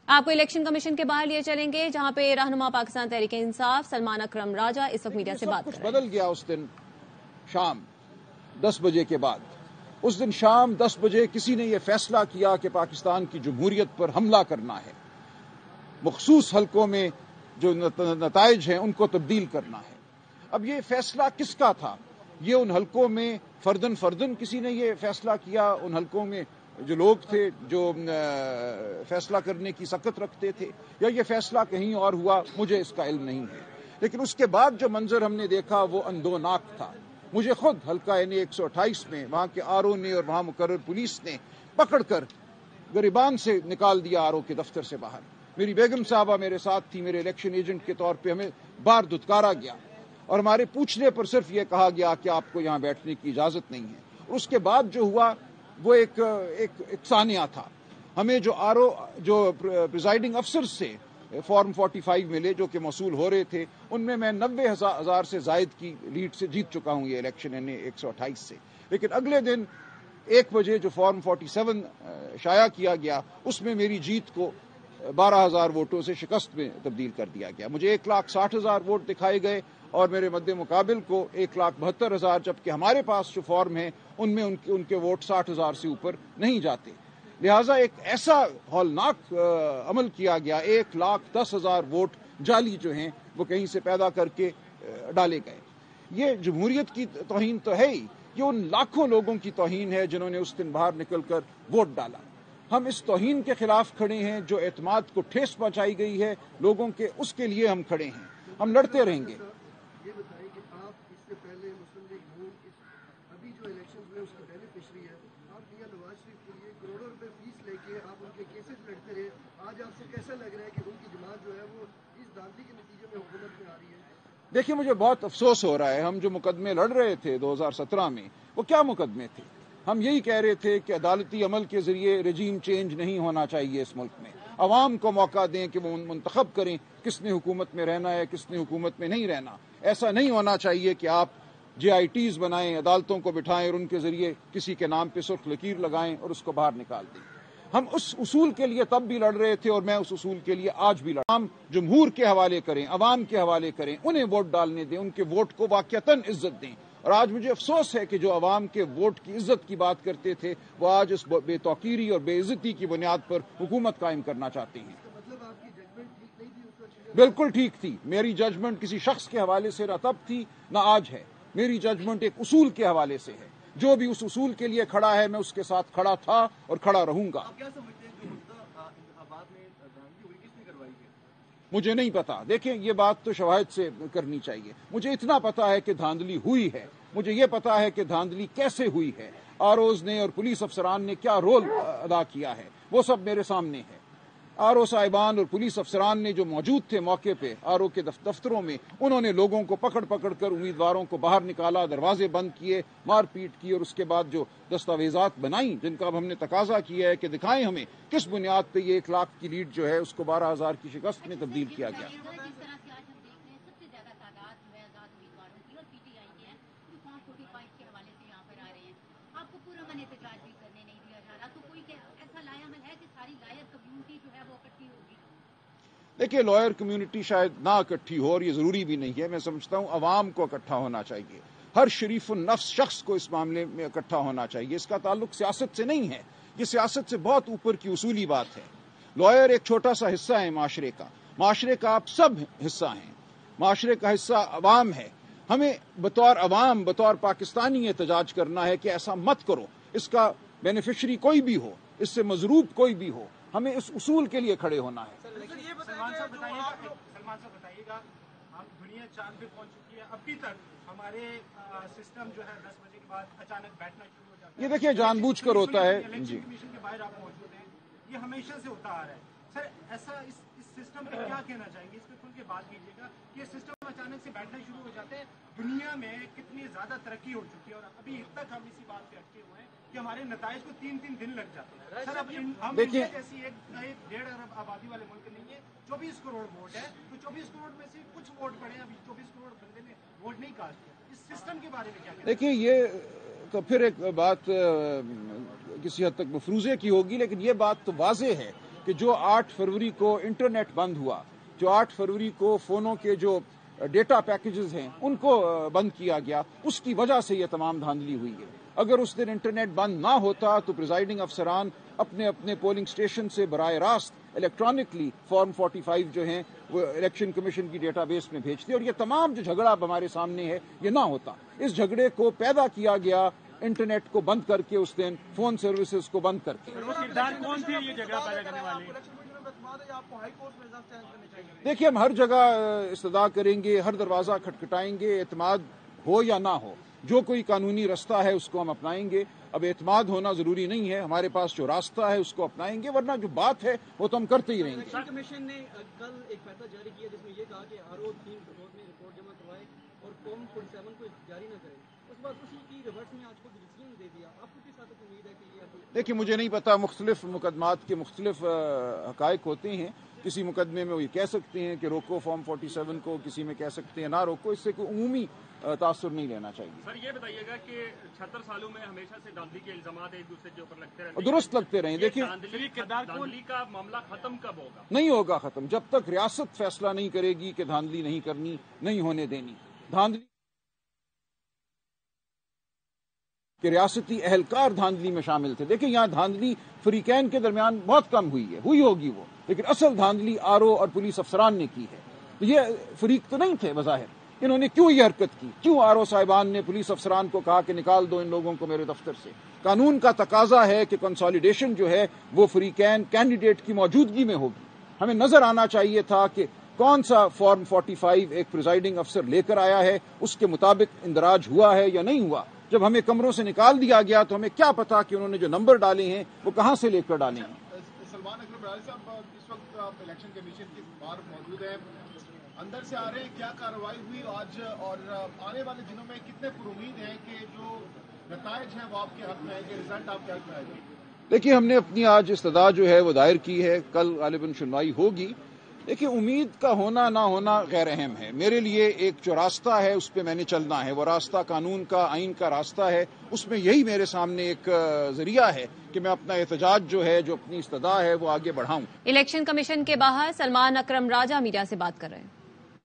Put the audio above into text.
आपको election commission के बाहर लिए चलेंगे जहां पे रहनुमा पाकिस्तान तहरीक इंसाफ सलमान अकरम राजा इस वक्त मीडिया से बात कर रहे हैं। बदल गया उस दिन शाम 10 बजे के बाद। उस दिन शाम 10 बजे किसी ने यह फैसला किया कि पाकिस्तान की जमहूरियत पर हमला करना है, मखसूस हलकों में जो नताइज हैं उनको तब्दील करना है। अब ये फैसला किसका था? ये उन हलकों में फर्दन किसी ने ये फैसला किया, उन हलकों में जो लोग थे जो फैसला करने की सकत रखते थे, या ये फैसला कहीं और हुआ, मुझे इसका इल्म नहीं है। लेकिन उसके बाद जो मंजर हमने देखा वो अंदोनाक था। मुझे खुद हल्का यानी 128 में वहां के आरओ ने और वहां मुकर्रर पुलिस ने पकड़कर गरिबान से निकाल दिया आरओ के दफ्तर से बाहर। मेरी बेगम साहबा मेरे साथ थी, मेरे इलेक्शन एजेंट के तौर पे हमें बाहर धुतकारा गया और हमारे पूछने पर सिर्फ ये कहा गया कि आपको यहां बैठने की इजाजत नहीं है। और उसके बाद जो हुआ वो एक सानिया था। हमें जो प्रिजाइडिंग अफसर से फॉर्म 45 मिले जो कि मौसूल हो रहे थे, उनमें मैं 90,000 से जायद की लीड से जीत चुका हूं ये इलेक्शन यानी 128 से। लेकिन अगले दिन 1 बजे जो फॉर्म 47 शाया किया गया उसमें मेरी जीत को 12,000 वोटों से शिकस्त में तब्दील कर दिया गया। मुझे 1,60,000 वोट दिखाए गए और मेरे मद्दे मुकाबिल को 1,72,000, जबकि हमारे पास जो फॉर्म है उनमें उनके वोट 60,000 से ऊपर नहीं जाते। लिहाजा एक ऐसा हौलनाक अमल किया गया, 1,10,000 वोट जाली जो हैं वो कहीं से पैदा करके डाले गए। ये जमहूरियत की तौहीन तो है ही, ये उन लाखों लोगों की तौहीन है जिन्होंने उस दिन बाहर निकलकर वोट डाला। हम इस तौहीन के खिलाफ खड़े हैं, जो एतमाद को ठेस पहुंचाई गई है लोगों के, उसके लिए हम खड़े हैं, हम लड़ते रहेंगे। ये बताइए कि आप इससे पहले मुस्लिम लीग नून अभी जो इलेक्शन हुए उसकी बेनिफिशरी है, आप मियां नवाज शरीफ के लिए करोड़ों रुपए फीस लेके आप उनके केसेस लड़ते रहे। आज आपको कैसा लग रहा है कि उनकी जमात जो है वो इस दांधी के नतीजे में हुकूमत में आ रही है? देखिए, मुझे बहुत अफसोस हो रहा है। हम जो मुकदमे लड़ रहे थे 2017 में, वो क्या मुकदमे थे? हम यही कह रहे थे कि अदालती अमल के जरिए रजीम चेंज नहीं होना चाहिए इस मुल्क में। अवाम को मौका दें कि वो मुंतखब करें किसने हुकूमत में रहना है, किसने हुकूमत में नहीं रहना। ऐसा नहीं होना चाहिए कि आप JITs बनाएं, अदालतों को बिठाएं और उनके जरिए किसी के नाम पे सुर्ख लकीर लगाएं और उसको बाहर निकाल दें। हम उस उसूल के लिए तब भी लड़ रहे थे और मैं उस उसूल के लिए आज भी लड़। हम जमहूर के हवाले करें, अवाम के हवाले करें, उन्हें वोट डालने दें, उनके वोट को वाक़ियतन इज्जत दें। और आज मुझे अफसोस है कि जो अवाम के वोट की इज्जत की बात करते थे वो आज इस बेतौकीरी और बेइज्जती की बुनियाद पर हुकूमत कायम करना चाहते हैं। मतलब आपकी जजमेंट ठीक नहीं थी उस वक्त? बिल्कुल ठीक थी। मेरी जजमेंट किसी शख्स के हवाले से न तब थी न आज है। मेरी जजमेंट एक उसूल के हवाले से है। जो भी उस उसूल के लिए खड़ा है मैं उसके साथ खड़ा था और खड़ा रहूंगा। आप क्या समझते हैं जो इंतखाबात में धांधली हुई किसने करवाई है? मुझे नहीं पता। देखें, ये बात तो शवाहिद से करनी चाहिए। मुझे इतना पता है कि धांधली हुई है, मुझे ये पता है कि धांधली कैसे हुई है, आरओज ने और पुलिस अफसरान ने क्या रोल अदा किया है, वो सब मेरे सामने है। आरओ साहिबान और पुलिस अफसरान ने जो मौजूद थे मौके पे आरओ के दफ्तरों में, उन्होंने लोगों को पकड़ कर उम्मीदवारों को बाहर निकाला, दरवाजे बंद किए, मारपीट की और उसके बाद जो दस्तावेजात बनाई जिनका अब हमने तकाजा किया है कि दिखाएं हमें किस बुनियाद पे ये 1 लाख की लीड जो है उसको 12,000 की शिकस्त में तब्दील किया गया। देखिए, लॉयर कम्युनिटी शायद ना इकट्ठी हो और ये जरूरी भी नहीं है। मैं समझता हूं अवाम को इकट्ठा होना चाहिए, हर शरीफ नफ्स शख्स को इस मामले में इकट्ठा होना चाहिए। इसका ताल्लुक सियासत से नहीं है, ये सियासत से बहुत ऊपर की उसूली बात है। लॉयर एक छोटा सा हिस्सा है माशरे का, माशरे का आप सब हिस्सा हैं, माशरे का हिस्सा अवाम है। हमें बतौर अवाम, बतौर पाकिस्तानी एहतजाज करना है कि ऐसा मत करो। इसका बेनिफिशरी कोई भी हो, इससे मजरूब कोई भी हो, हमें इस उसूल के लिए खड़े होना है। सलमान साहब बताइएगा, हम दुनिया चांद पे पहुंच चुकी है, अभी तक हमारे सिस्टम जो है 10 बजे के बाद अचानक बैठना शुरू हो जाता है। ये देखिए, जानबूझकर होता है जी। इलेक्शन कमीशन के बाहर आप मौजूद हैं, ये हमेशा से होता आ रहा है। सर, ऐसा इस सिस्टम पे क्या कहना चाहेंगे? इस पे खुल के बात कीजिएगा कि ये सिस्टम अचानक से बैठना शुरू हो जाते हैं। दुनिया में कितनी ज्यादा तरक्की हो चुकी है और अभी तक हम इसी बात पे अटके हुए हैं कि हमारे नताइज को 3-3 दिन लग जाते हैं। सर, अब हम देखिए, जैसी एक 1.5 अरब आबादी वाले मुल्क नहीं है, 24 करोड़ वोट है, तो 24 करोड़ में से कुछ वोट पड़े, अभी 24 करोड़ बंदे ने वोट नहीं कास्ट किया। इस सिस्टम के बारे में क्या? देखिए, ये तो फिर एक बात किसी हद तक मफरूजे की होगी, लेकिन ये बात तो वाज़ेह है कि کہ جو 8 فروری کو انٹرنیٹ بند ہوا، جو 8 فروری کو فونوں کے جو ڈیٹا پیکیجز ہیں ان کو بند کیا گیا، اس کی وجہ سے یہ تمام دھاندلی ہوئی ہے۔ اگر اس دن انٹرنیٹ بند نہ ہوتا تو پریزائڈنگ افسران اپنے اپنے پولنگ اسٹیشن سے براہ راست الیکٹرانکلی فارم 45 جو ہیں وہ الیکشن کمیشن کی ڈیٹا بیس میں بھیجتے، اور یہ تمام جو جھگڑا اب ہمارے سامنے ہے یہ نہ ہوتا۔ اس جھگڑے کو پیدا کیا گیا انٹرنیٹ کو بند کر کے، اس دن فون سروسز کو بند کر کے۔ دیکھیے، ہم ہر جگہ استدعا کریں گے، ہر دروازہ کھٹکھٹائیں گے، اعتماد ہو یا نہ ہو، جو کوئی قانونی راستہ ہے اس کو ہم اپنائیں گے۔ اب اعتماد ہونا ضروری نہیں ہے، ہمارے پاس جو راستہ ہے اس کو اپنائیں گے، ورنہ جو بات ہے وہ تو ہم کرتے ہی رہیں گے۔ الیکشن کمیشن نے کل ایک فیصلہ جاری کیا جس میں یہ کہا کہ RO 3 میں رپورٹ جمع کروائے اور فارم 47 کو جاری نہ کرے، اس بعد اسی کی ریورس میں آج کو ڈسیزن دے دیا۔ آپ کو کس حد تک امید ہے کہ یہ دیکھیے، مجھے نہیں پتا، مختلف مقدمات کے مختلف حقائق ہوتے ہیں۔ کسی مقدمے میں وہ یہ کہہ سکتے ہیں کہ روکو فارم 47 کو، کسی میں کہہ سکتے ہیں نہ روکو، اس سے کوئی عمومی تاثر نہیں لینا چاہیے۔ سر یہ بتائیے گا کہ 76 سالوں میں ہمیشہ سے دھاندلی کے الزامات ایک دوسرے کے اوپر لگتے رہتے ہیں، درست لگتے رہیں۔ دیکھیے، دھاندلی کا معاملہ ختم کب ہوگا؟ نہیں ہوگا ختم جب تک ریاست فیصلہ نہیں کرے گی کہ دھاندلی نہیں کرنی، نہیں ہونے دینی۔ دھاندلی کہ ریاستی اہلکار دھاندلی میں شامل تھے۔ دیکھیں، یہاں دھاندلی فریقین کے درمیان بہت کم ہوئی ہے، ہوئی ہوگی وہ، لیکن اصل دھاندلی RO اور پولیس افسران نے کی ہے۔ تو یہ فریق تو نہیں تھے بظاہر، انہوں نے کیوں یہ حرکت کی؟ کیوں RO صاحبان نے پولیس افسران کو کہا کہ نکال دو ان لوگوں کو میرے دفتر سے؟ قانون کا تقاضا ہے کہ کنسالیڈیشن جو ہے وہ فریقین کینڈیڈیٹ کی موجودگی میں ہوگی۔ ہمیں نظر آنا چاہیے تھا کہ کون سا فارم 45 ایک پریزائڈنگ افسر لے کر آیا ہے، اس کے مطابق اندراج ہوا ہے یا نہیں ہوا۔ جب ہمیں کمروں سے نکال دیا گیا تو ہمیں کیا پتا کہ انہوں نے جو نمبر ڈالے ہیں وہ کہاں سے لے کر ڈالے ہیں۔ سلمان اکرم راجہ صاحب اس وقت آپ الیکشن کمیشن کے باہر موجود ہیں، اندر سے آ رہے ہیں، کیا کارروائی ہوئی آج اور آنے والے دنوں میں کتنے پر امید ہیں کہ جو نتائج ہیں وہ آپ کے حق میں آئیں گے، رزلٹ آپ کے حق میں آئے گا؟ دیکھیے، ہم نے اپنی آج استدعا جو ہے وہ دائر کی ہے، کل غالباً سنوائی ہوگی۔ دیکھیے، امید کا ہونا نہ ہونا غیر اہم ہے۔ میرے لیے ایک جو راستہ ہے اس پہ میں نے چلنا ہے، وہ راستہ قانون کا، آئین کا راستہ ہے، اس میں یہی میرے سامنے ایک ذریعہ ہے کہ میں اپنا احتجاج جو ہے، جو اپنی استدعا ہے وہ آگے بڑھاؤں۔ الیکشن کمیشن کے باہر سلمان اکرم راجہ میڈیا سے بات کر رہے ہیں۔